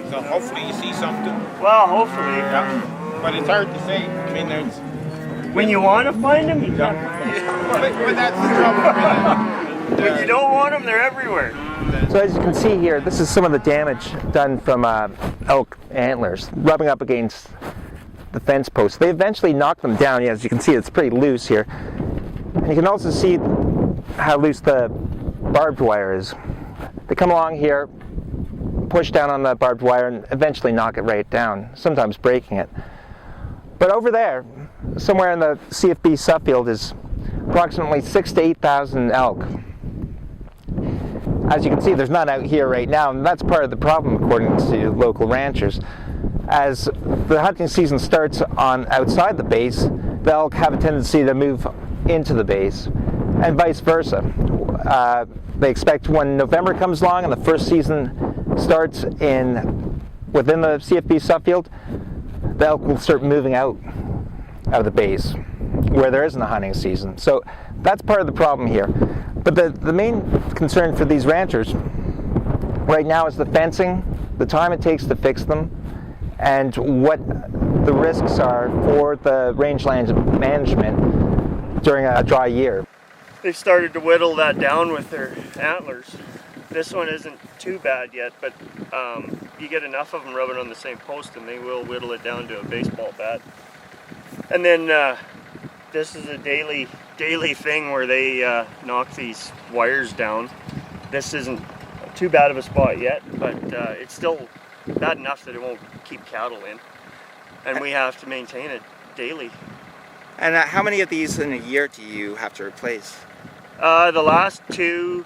So hopefully you see something. Well, hopefully. Yeah. But it's hard to say. I mean, there's... When you want to find them, you can't find them. But that's the trouble. When you don't want them, they're everywhere. So as you can see here, this is some of the damage done from elk antlers rubbing up against the fence posts. They eventually knock them down. As you can see, it's pretty loose here. And you can also see how loose the barbed wire is. They come along here, push down on the barbed wire, and eventually knock it right down, sometimes breaking it. But over there, somewhere in the CFB Suffield, is approximately 6,000 to 8,000 elk. As you can see, there's none out here right now, and that's part of the problem, according to local ranchers. As the hunting season starts on outside the base, the elk have a tendency to move into the base, and vice versa. They expect when November comes along and the first season starts within the CFB Suffield, the elk will start moving out of the base where there isn't a hunting season. So that's part of the problem here. But the main concern for these ranchers right now is the fencing, the time it takes to fix them, and what the risks are for the rangeland management during a dry year. They've started to whittle that down with their antlers. This one isn't too bad yet, but you get enough of them rubbing on the same post and they will whittle it down to a baseball bat. And then this is a daily thing where they knock these wires down. This isn't too bad of a spot yet, but it's still bad enough that it won't keep cattle in. And we have to maintain it daily. And how many of these in a year do you have to replace? The last 2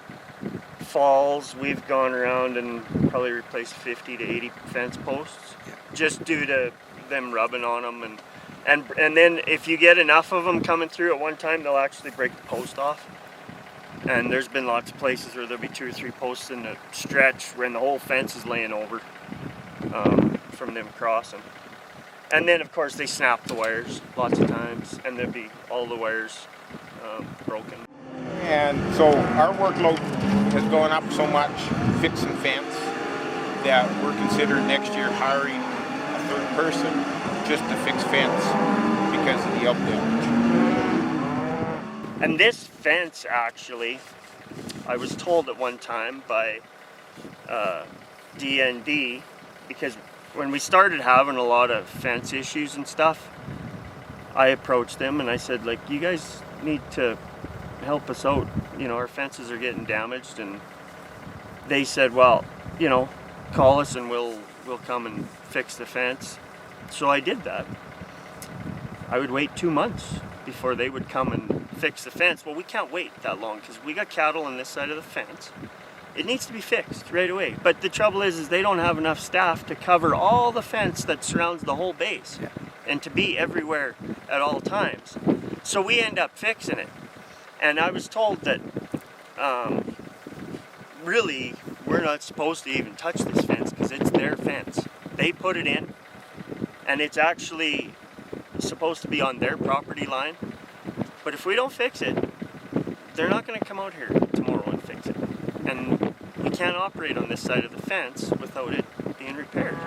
falls, we've gone around and probably replaced 50 to 80 fence posts, just due to them rubbing on them. And then if you get enough of them coming through at one time, they'll actually break the post off. And there's been lots of places where there'll be 2 or 3 posts in a stretch when the whole fence is laying over from them crossing. And then of course they snap the wires lots of times, and there'll be all the wires broken. And so our workload has gone up so much fixing fence that we're considering next year hiring a 3rd person just to fix fence because of the elk damage. And this fence, actually, I was told at one time by DND, because when we started having a lot of fence issues and stuff, I approached them and I said, like, you guys need to help us out. You know, our fences are getting damaged. And they said, well, you know, call us and we'll come and fix the fence. So I did that. I would wait 2 months before they would come and fix the fence. Well, we can't wait that long because we got cattle on this side of the fence. It needs to be fixed right away. But the trouble is they don't have enough staff to cover all the fence that surrounds the whole base and to be everywhere at all times. So we end up fixing it. And I was told that really we're not supposed to even touch this fence because it's their fence. They put it in, and it's actually supposed to be on their property line. But if we don't fix it, they're not going to come out here tomorrow and fix it. And we can't operate on this side of the fence without it being repaired.